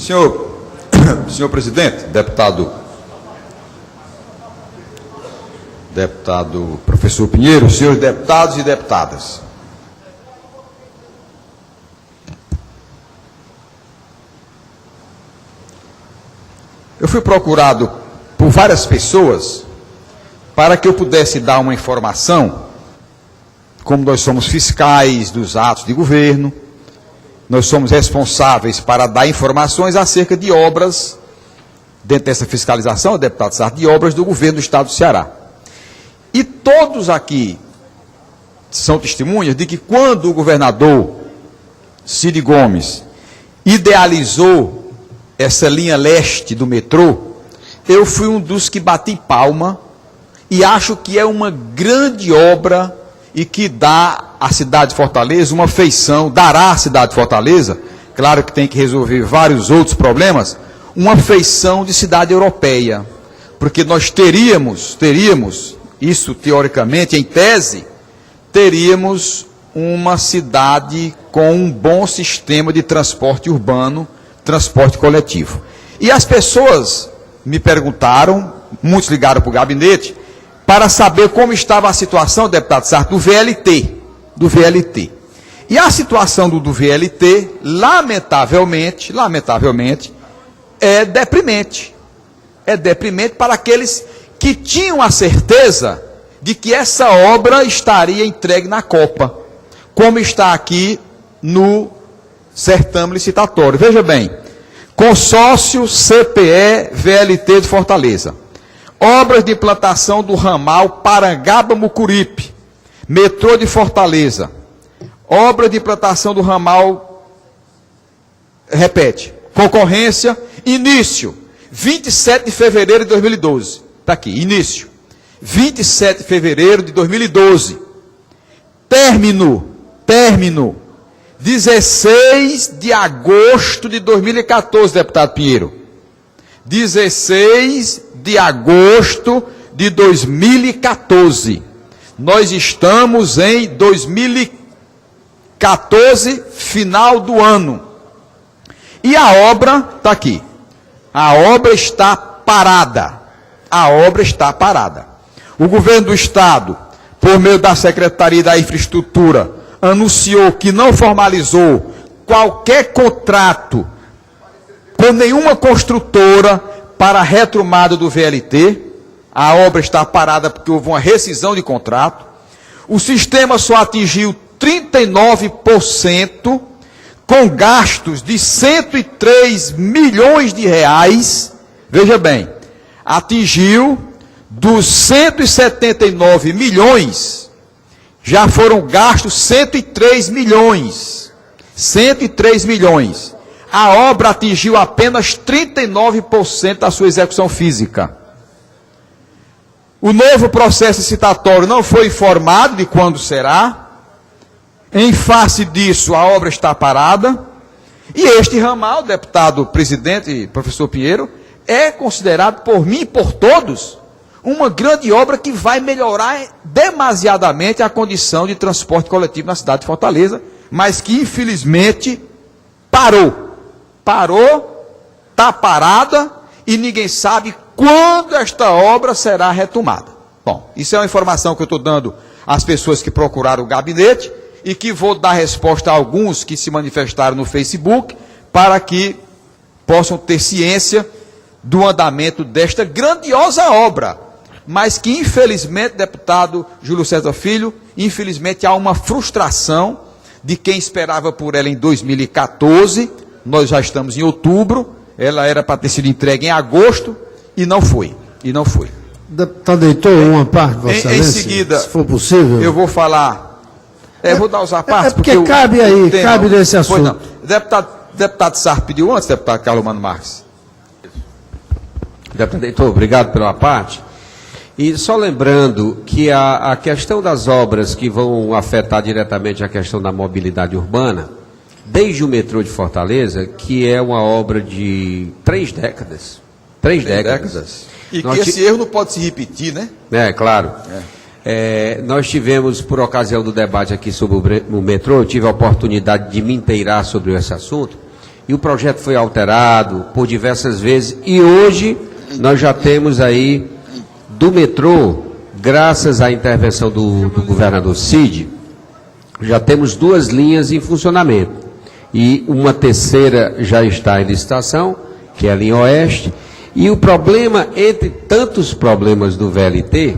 Senhor presidente, deputado professor Pinheiro, senhores deputados e deputadas. Eu fui procurado por várias pessoas para que eu pudesse dar uma informação, como nós somos fiscais dos atos de governo, nós somos responsáveis para dar informações acerca de obras, dentro dessa fiscalização, deputado Sarto, de obras do governo do Estado do Ceará. E todos aqui são testemunhas de que quando o governador Cid Gomes idealizou essa linha leste do metrô, eu fui um dos que bati palma e acho que é uma grande obra e que dá à cidade de Fortaleza uma feição, dará à cidade de Fortaleza, claro que tem que resolver vários outros problemas, uma feição de cidade europeia, porque nós teríamos, isso teoricamente, em tese, teríamos uma cidade com um bom sistema de transporte urbano, transporte coletivo. E as pessoas me perguntaram, muitos ligaram para o gabinete, para saber como estava a situação, deputado Sarto, do VLT. E a situação do VLT, lamentavelmente, é deprimente. É deprimente para aqueles que tinham a certeza de que essa obra estaria entregue na Copa, como está aqui no certame licitatório. Veja bem, consórcio CPE VLT de Fortaleza. Obras de implantação do ramal Parangaba-Mucuripe, metrô de Fortaleza. Obra de implantação do ramal, repete, concorrência, início, 27 de fevereiro de 2012. Está aqui, início, 27 de fevereiro de 2012. Término, 16 de agosto de 2014, deputado Pinheiro. 16 de agosto de 2014. Nós estamos em 2014, final do ano. E a obra está aqui. A obra está parada. O governo do Estado, por meio da Secretaria da Infraestrutura, anunciou que não formalizou qualquer contrato com nenhuma construtora para a retomada do VLT. A obra está parada porque houve uma rescisão de contrato. O sistema só atingiu 39%, com gastos de 103 milhões de reais. Veja bem, atingiu dos 179 milhões, já foram gastos 103 milhões. 103 milhões. A obra atingiu apenas 39% da sua execução física. O novo processo licitatório não foi informado de quando será. Em face disso, a obra está parada. E este ramal, deputado presidente e professor Pinheiro, é considerado por mim e por todos uma grande obra que vai melhorar demasiadamente a condição de transporte coletivo na cidade de Fortaleza, mas que infelizmente parou, está parada e ninguém sabe quando esta obra será retomada. Bom, isso é uma informação que eu estou dando às pessoas que procuraram o gabinete e que vou dar resposta a alguns que se manifestaram no Facebook para que possam ter ciência do andamento desta grandiosa obra, mas que infelizmente, deputado Júlio César Filho, infelizmente há uma frustração de quem esperava por ela em 2014, nós já estamos em outubro, ela era para ter sido entregue em agosto e não foi. Deputado Heitor, uma parte, Vossa Excelência, em seguida, se for possível. Eu vou falar, vou dar os partes, porque cabe aí, cabe nesse assunto. Não. Deputado Sarto pediu antes, deputado Carlos Mano Marques. Deputado Heitor, obrigado pela parte. E só lembrando que a questão das obras que vão afetar diretamente a questão da mobilidade urbana, desde o metrô de Fortaleza, que é uma obra de 3 décadas. 3 décadas. E que esse erro não pode se repetir, né? É, claro. Nós tivemos, por ocasião do debate aqui sobre o metrô, eu tive a oportunidade de me inteirar sobre esse assunto, e o projeto foi alterado por diversas vezes, e hoje nós já temos aí do metrô, graças à intervenção do governador Cid, já temos 2 linhas em funcionamento, e uma terceira já está em licitação, que é a linha Oeste, e o problema, entre tantos problemas do VLT,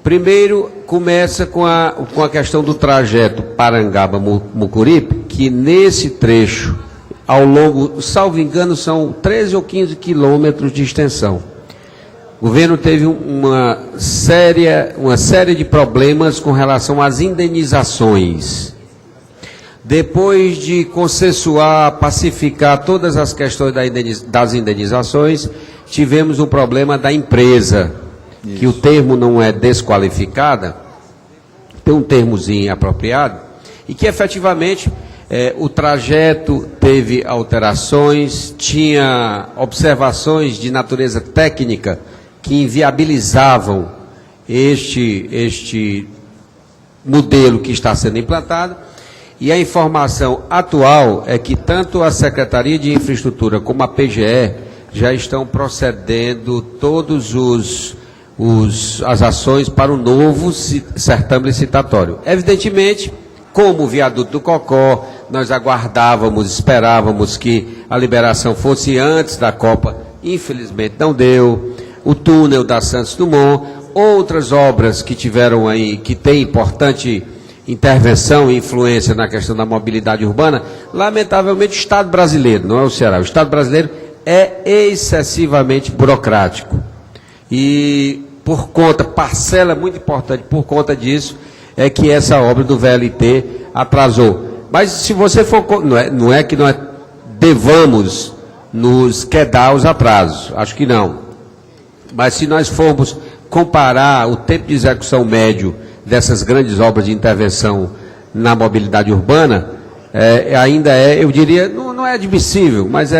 primeiro começa com a questão do trajeto Parangaba-Mucuripe, que nesse trecho, ao longo, salvo engano, são 13 ou 15 quilômetros de extensão. O governo teve uma série de problemas com relação às indenizações. Depois de consensuar, pacificar todas as questões das indenizações, tivemos um problema da empresa, que o termo não é desqualificada, tem um termozinho apropriado, e que efetivamente o trajeto teve alterações, tinha observações de natureza técnica que inviabilizavam este modelo que está sendo implantado, e a informação atual é que tanto a Secretaria de Infraestrutura como a PGE já estão procedendo todos as ações para o novo certame licitatório. Evidentemente, como o viaduto do Cocó, nós aguardávamos, esperávamos que a liberação fosse antes da Copa, infelizmente não deu. O túnel da Santos Dumont, outras obras que tiveram aí, que têm importante intervenção e influência na questão da mobilidade urbana, lamentavelmente o Estado brasileiro, não é o Ceará, o Estado brasileiro é excessivamente burocrático. E parcela muito importante por conta disso, é que essa obra do VLT atrasou. Mas se você for, não é que nós devamos nos quedar os atrasos, acho que não. Mas se nós formos comparar o tempo de execução médio dessas grandes obras de intervenção na mobilidade urbana, ainda eu diria, não é admissível, mas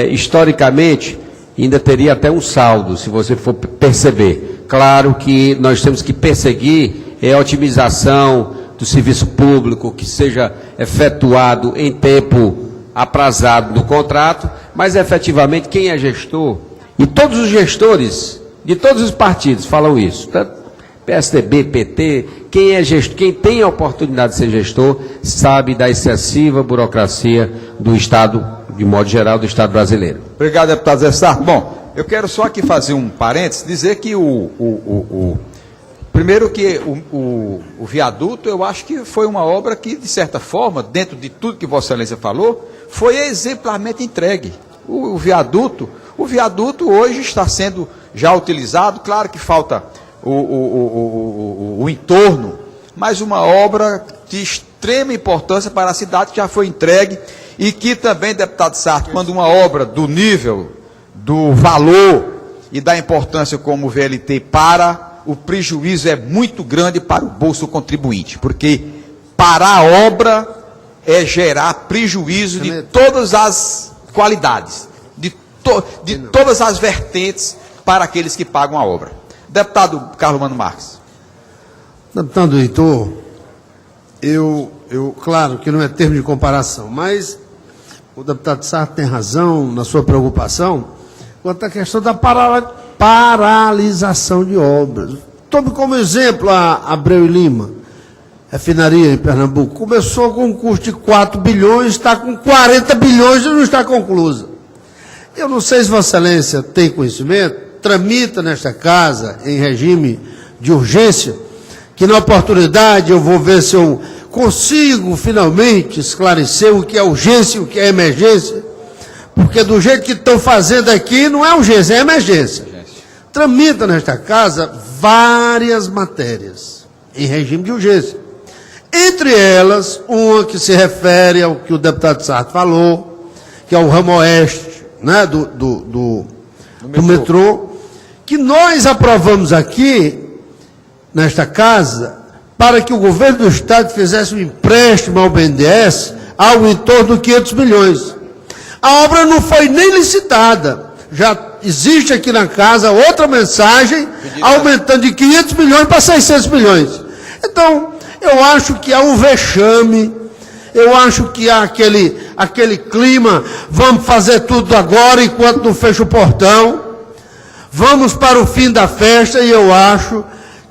historicamente, ainda teria até um saldo, se você for perceber. Claro que nós temos que perseguir a otimização do serviço público, que seja efetuado em tempo aprazado no contrato, mas efetivamente quem é gestor, e todos os gestores de todos os partidos falam isso, tanto PSDB, PT, quem é gestor, quem tem a oportunidade de ser gestor, sabe da excessiva burocracia do Estado, de modo geral, do Estado brasileiro. Obrigado, deputado Zé Sarto. Bom, eu quero só aqui fazer um parênteses, dizer que primeiro que o viaduto, eu acho que foi uma obra que, de certa forma, dentro de tudo que Vossa Excelência falou, foi exemplarmente entregue. O viaduto hoje está sendo já utilizado, claro que falta o entorno, mas uma obra de extrema importância para a cidade que já foi entregue e que também, deputado Sarto, quando uma obra do nível, do valor e da importância como o VLT o prejuízo é muito grande para o bolso do contribuinte, porque parar a obra é gerar prejuízo de todas as qualidades, de todas as vertentes para aqueles que pagam a obra. Deputado Carlos Mano Marques. Deputado Heitor, claro que não é termo de comparação, mas o deputado Sarto tem razão na sua preocupação quanto à questão da paralisação de obras. Tome como exemplo a Abreu e Lima, refinaria em Pernambuco. Começou com um custo de 4 bilhões, está com 40 bilhões e não está conclusa. Eu não sei se Vossa Excelência tem conhecimento, tramita nesta casa, em regime de urgência, que na oportunidade eu vou ver se eu consigo finalmente esclarecer o que é urgência e o que é emergência, porque do jeito que estão fazendo aqui não é urgência, é emergência. Tramita nesta casa várias matérias em regime de urgência. Entre elas, uma que se refere ao que o deputado Sarto falou, que é o ramo oeste, né, do metrô, que nós aprovamos aqui, nesta casa, para que o governo do Estado fizesse um empréstimo ao BNDES, algo em torno de 500 milhões. A obra não foi nem licitada. Já existe aqui na casa outra mensagem, aumentando de 500 milhões para 600 milhões. Então, eu acho que é um vexame Eu acho que há aquele clima, vamos fazer tudo agora enquanto não fecha o portão, vamos para o fim da festa, e eu acho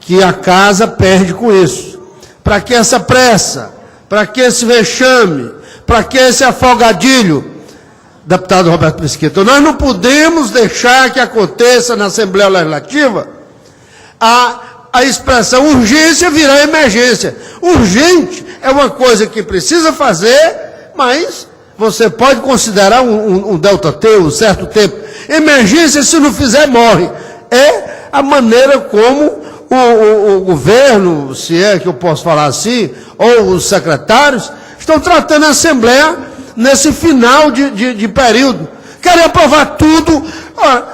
que a casa perde com isso. Para que essa pressa? Para que esse vexame? Para que esse afogadilho? Deputado Roberto Mesquita, nós não podemos deixar que aconteça na Assembleia Legislativa a expressão urgência virar emergência. Urgente é uma coisa que precisa fazer, mas você pode considerar um delta T, um certo tempo. Emergência, se não fizer, morre. É a maneira como o governo, se é que eu posso falar assim, ou os secretários, estão tratando a Assembleia nesse final de período. Querem aprovar tudo. Ora,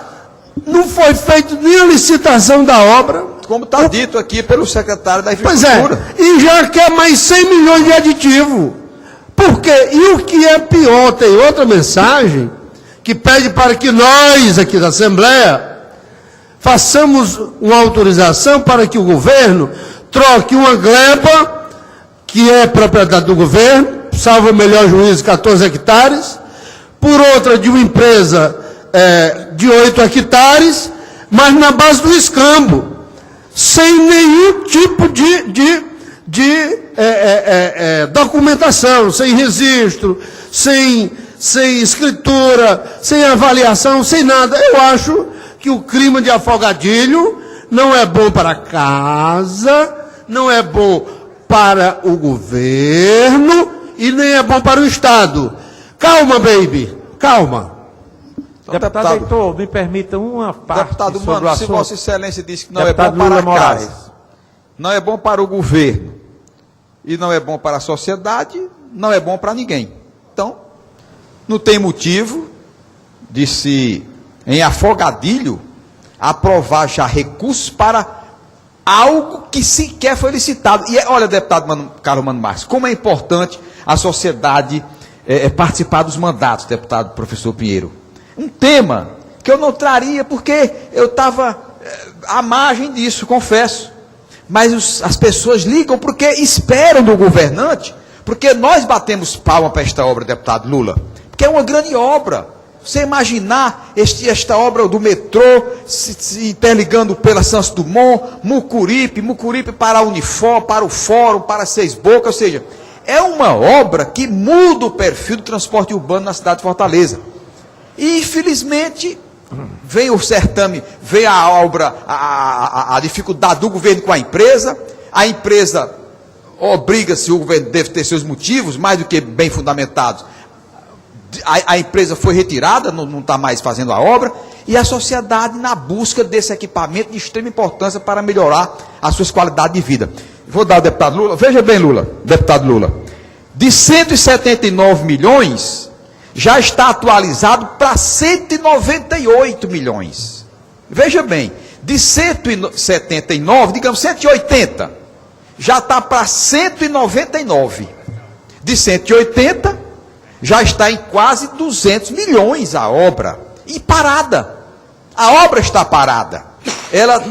não foi feita nem a licitação da obra. Como está dito aqui pelo secretário da Infraestrutura. Pois é, e já quer mais 100 milhões de aditivo. Por quê? E o que é pior, tem outra mensagem que pede para que nós, aqui da Assembleia, façamos uma autorização para que o governo troque uma gleba, que é propriedade do governo, salvo o melhor juízo, 14 hectares, por outra de uma empresa de 8 hectares, mas na base do escambo, sem nenhum tipo de documentação, sem registro, sem escritura, sem avaliação, sem nada. Eu acho que o clima de afogadilho não é bom para a casa, não é bom para o governo e nem é bom para o Estado. Calma, baby, calma. Deputado Heitor, me permita uma parte Deputado sobre Mano, o se assunto. Vossa Excelência disse que não Deputado é bom para Lula a casa, Moraes. não é bom para o governo e não é bom para a sociedade, não é bom para ninguém. Então, não tem motivo de se, em afogadilho, aprovar já recursos para algo que sequer foi licitado. E olha, deputado Carlos Mano Marques, como é importante a sociedade participar dos mandatos, deputado professor Pinheiro. Um tema que eu não traria, porque eu estava à margem disso, confesso. Mas as pessoas ligam porque esperam do governante, porque nós batemos palma para esta obra, deputado Lula, porque é uma grande obra. Você imaginar esta obra do metrô se interligando pela Santos Dumont, Mucuripe para a Unifor, para o Fórum, para Seis Bocas, ou seja, é uma obra que muda o perfil do transporte urbano na cidade de Fortaleza. E, infelizmente, vem o certame, vem a obra, a dificuldade do governo com a empresa obriga-se, o governo deve ter seus motivos, mais do que bem fundamentados, a empresa foi retirada, não está mais fazendo a obra, e a sociedade na busca desse equipamento de extrema importância para melhorar as suas qualidades de vida. Vou dar ao deputado Lula, veja bem, deputado Lula, de 179 milhões, já está atualizado para 198 milhões. Veja bem, de 179, digamos 180, já está para 199. De 180, já está em quase 200 milhões a obra. E parada. A obra está parada. Ela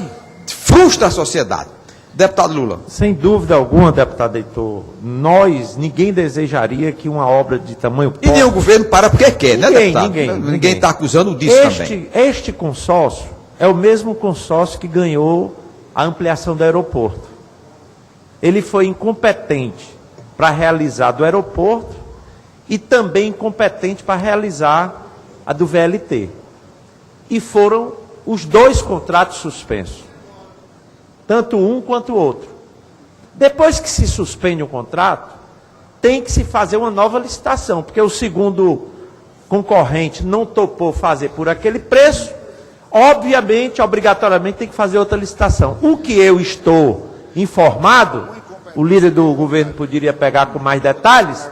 frustra a sociedade. Deputado Lula. Sem dúvida alguma, deputado Heitor, ninguém desejaria que uma obra de tamanho E nem o governo para porque quer, né, deputado? Ninguém está acusando disso também. Este consórcio é o mesmo consórcio que ganhou a ampliação do aeroporto. Ele foi incompetente para realizar do aeroporto e também incompetente para realizar a do VLT. E foram os dois contratos suspensos. Tanto um quanto o outro. Depois que se suspende o contrato, tem que se fazer uma nova licitação, porque o segundo concorrente não topou fazer por aquele preço, obviamente, obrigatoriamente tem que fazer outra licitação. O que eu estou informado, o líder do governo poderia pegar com mais detalhes,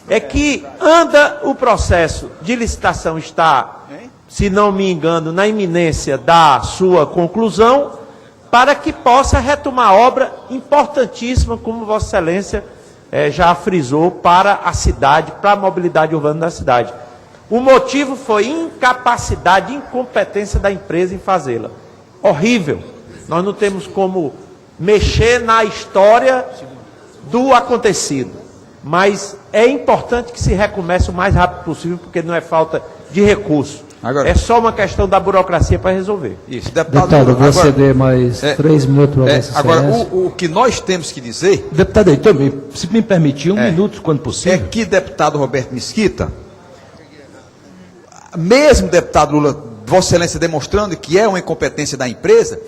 é que anda o processo de licitação, está, se não me engano, na iminência da sua conclusão, para que possa retomar a obra importantíssima, como Vossa Excelência já frisou, para a cidade, para a mobilidade urbana da cidade. O motivo foi incapacidade, incompetência da empresa em fazê-la. Horrível. Nós não temos como mexer na história do acontecido. mas é importante que se recomece o mais rápido possível, porque não é falta de recurso. Agora, é só uma questão da burocracia para resolver. Isso, Deputado, eu vou ceder mais 3 minutos para Vossa agora, Excelência. o que nós temos que dizer Deputado, também, se me permitir, 1 minuto, quando possível. é que, deputado Roberto Mesquita, mesmo deputado Lula, Vossa Excelência demonstrando que é uma incompetência da empresa,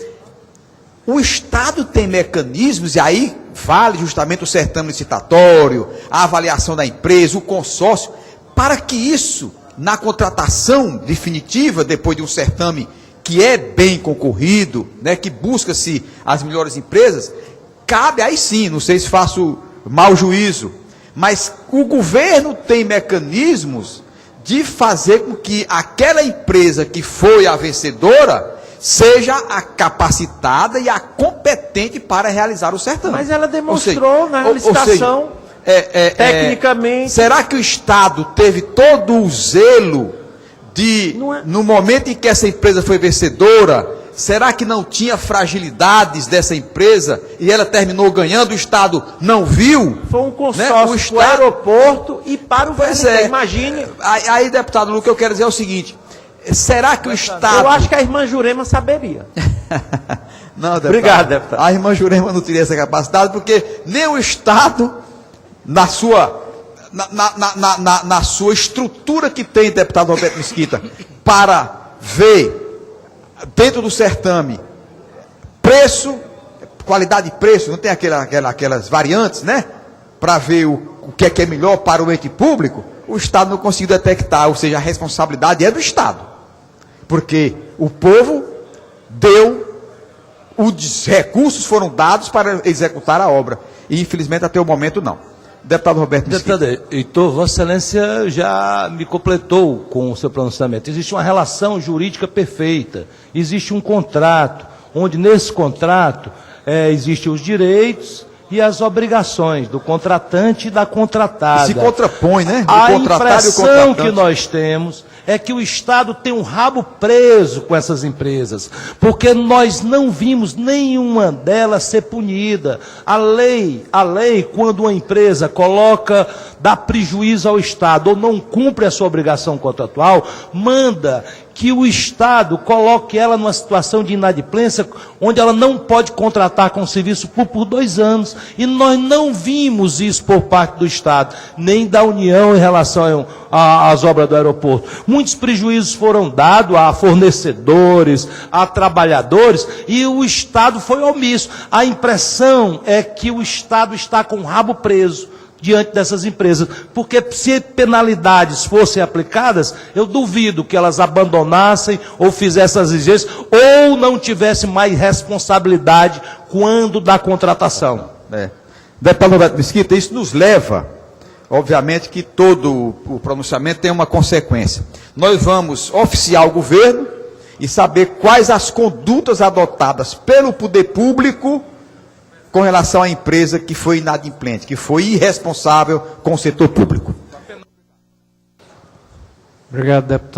o Estado tem mecanismos, e aí vale justamente o certame licitatório, a avaliação da empresa, o consórcio, para que isso, na contratação definitiva, depois de um certame que é bem concorrido, né, que busca-se as melhores empresas, cabe aí sim, não sei se faço mau juízo, mas o governo tem mecanismos de fazer com que aquela empresa que foi a vencedora seja a capacitada e a competente para realizar o certame. Mas ela demonstrou na licitação, tecnicamente. Será que o Estado teve todo o zelo de, no momento em que essa empresa foi vencedora, será que não tinha fragilidades dessa empresa e ela terminou ganhando, o Estado não viu? Foi um consórcio para o aeroporto e para o VNT. Imagine. Aí, deputado Lula, o que eu quero dizer é o seguinte, será que o Estado... Eu acho que a irmã Jurema saberia. Não, deputado, obrigado, deputado. A irmã Jurema não teria essa capacidade, porque nem o Estado, na sua estrutura que tem, deputado Roberto Mesquita, para ver dentro do certame preço, qualidade de preço, não tem aquelas variantes, né? Para ver o que é melhor para o ente público, o Estado não conseguiu detectar, ou seja, a responsabilidade é do Estado. Porque o povo deu, os recursos foram dados para executar a obra. E infelizmente até o momento não. Deputado Roberto Mesquita. Deputado Heitor, Vossa Excelência já me completou com o seu pronunciamento. Existe uma relação jurídica perfeita, existe um contrato, onde nesse contrato existem os direitos e as obrigações do contratante e da contratada. E se contrapõe, né? A impressão que nós temos é que o Estado tem um rabo preso com essas empresas, porque nós não vimos nenhuma delas ser punida. A lei, quando uma empresa dá prejuízo ao Estado ou não cumpre a sua obrigação contratual, manda que o Estado coloque ela numa situação de inadimplência, onde ela não pode contratar com o serviço por 2 anos. E nós não vimos isso por parte do Estado, nem da União em relação às obras do aeroporto. Muitos prejuízos foram dados a fornecedores, a trabalhadores, e o Estado foi omisso. A impressão é que o Estado está com o rabo preso diante dessas empresas, porque se penalidades fossem aplicadas, eu duvido que elas abandonassem ou fizessem as exigências, ou não tivessem mais responsabilidade quando da contratação. Deputado Roberto Mesquita, isso nos leva, obviamente que todo o pronunciamento tem uma consequência. Nós vamos oficiar o governo e saber quais as condutas adotadas pelo poder público com relação à empresa que foi inadimplente, que foi irresponsável com o setor público. Obrigado, deputado.